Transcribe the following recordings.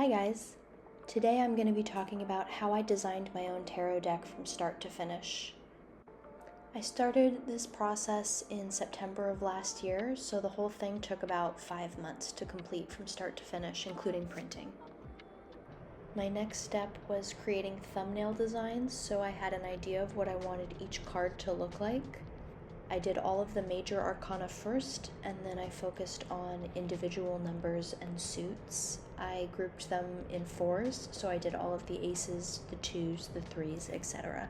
Hi guys! Today I'm going to be talking about how I designed my own tarot deck from start to finish. I started this process in September of last year, so the whole thing took about 5 months to complete from start to finish, including printing. My next step was creating thumbnail designs, so I had an idea of what I wanted each card to look like. I did all of the major arcana first, and then I focused on individual numbers and suits. I grouped them in fours, so I did all of the aces, the twos, the threes, etc.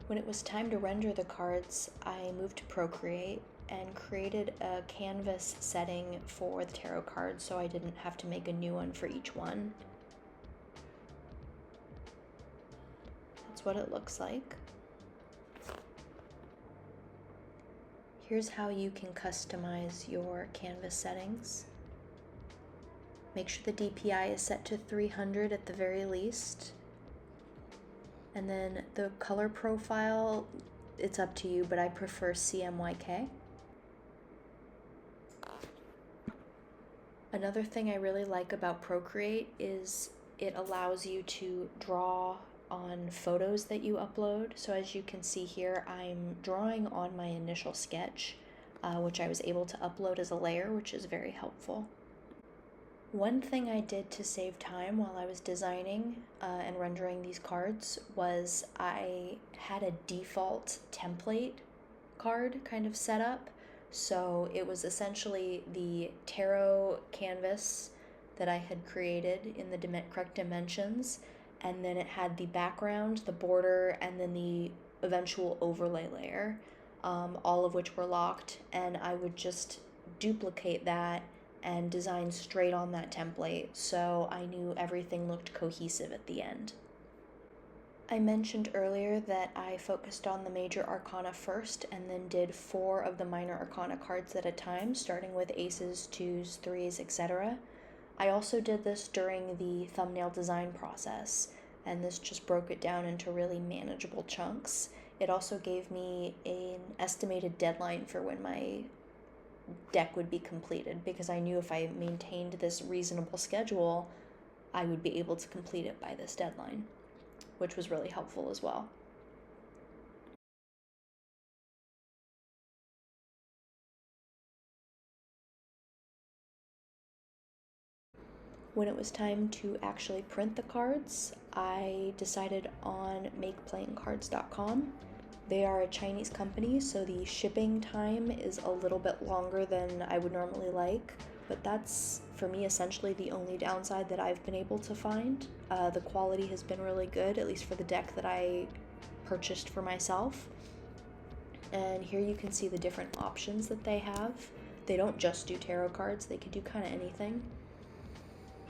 When it was time to render the cards, I moved to Procreate and created a canvas setting for the tarot cards so I didn't have to make a new one for each one. That's what it looks like. Here's how you can customize your canvas settings. Make sure the DPI is set to 300 at the very least. And then the color profile, it's up to you, but I prefer CMYK. Another thing I really like about Procreate is it allows you to draw on photos that you upload. So as you can see here, I'm drawing on my initial sketch, which I was able to upload as a layer, which is very helpful. One thing I did to save time while I was designing and rendering these cards was I had a default template card kind of set up. So it was essentially the tarot canvas that I had created in the correct dimensions, and then it had the background, the border, and then the eventual overlay layer, all of which were locked, and I would just duplicate that and design straight on that template, so I knew everything looked cohesive at the end. I mentioned earlier that I focused on the major arcana first and then did 4 of the minor arcana cards at a time, starting with aces, twos, threes, etc. I also did this during the thumbnail design process, and this just broke it down into really manageable chunks. It also gave me an estimated deadline for when my deck would be completed, because I knew if I maintained this reasonable schedule, I would be able to complete it by this deadline, which was really helpful as well. When it was time to actually print the cards, I decided on makeplayingcards.com. They are a Chinese company, so the shipping time is a little bit longer than I would normally like, but that's, for me, essentially the only downside that I've been able to find. The quality has been really good, at least for the deck that I purchased for myself. And here you can see the different options that they have. They don't just do tarot cards, they can do kind of anything.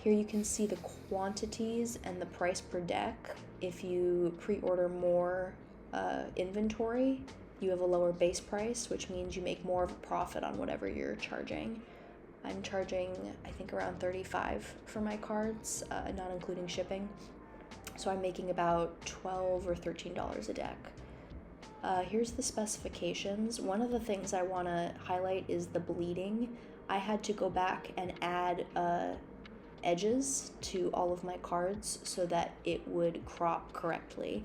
Here you can see the quantities and the price per deck. If you pre-order more inventory, you have a lower base price, which means you make more of a profit on whatever you're charging. I'm charging, I think, around $35 for my cards, not including shipping. So I'm making about $12 or $13 a deck. Here's the specifications. One of the things I want to highlight is the bleeding. I had to go back and add edges to all of my cards so that it would crop correctly,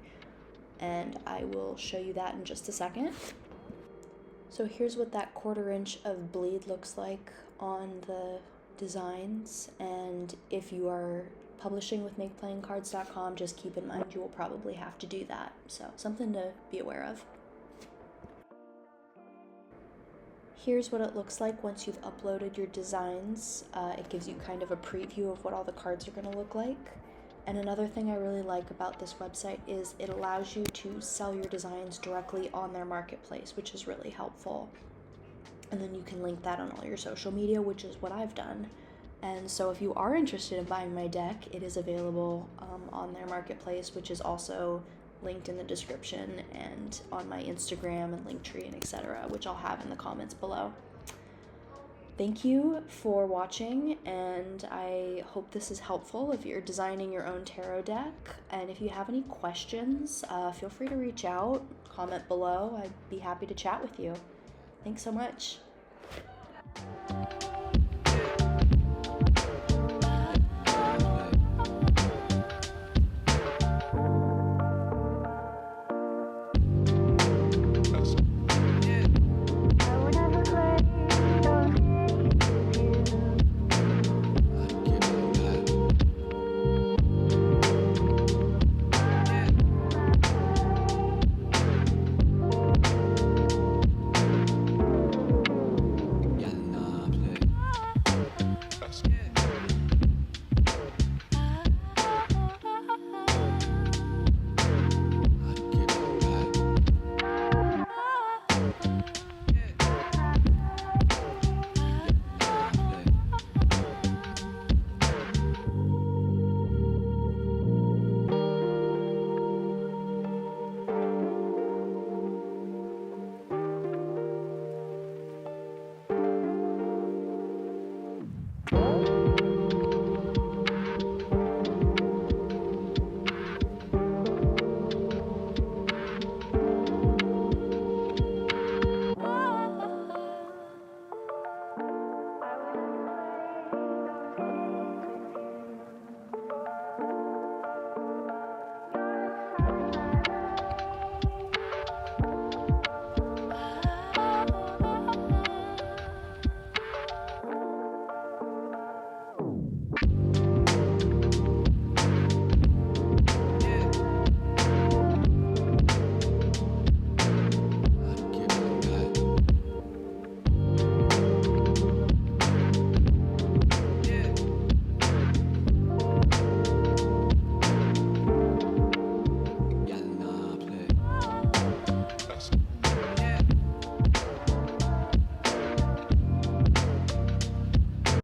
and I will show you that in just a second. So here's what that 1/4 inch of bleed looks like on the designs, and if you are publishing with makeplayingcards.com, just keep in mind you will probably have to do that, so something to be aware of. Here's what it looks like once you've uploaded your designs. It gives you kind of a preview of what all the cards are going to look like. And another thing I really like about this website is it allows you to sell your designs directly on their marketplace, which is really helpful. And then you can link that on all your social media, which is what I've done. And so if you are interested in buying my deck, it is available on their marketplace, which is also linked in the description and on my Instagram and Linktree and etc., which I'll have in the comments below. Thank you for watching, and I hope this is helpful if you're designing your own tarot deck. And if you have any questions, feel free to reach out, comment below. I'd be happy to chat with you. Thanks so much.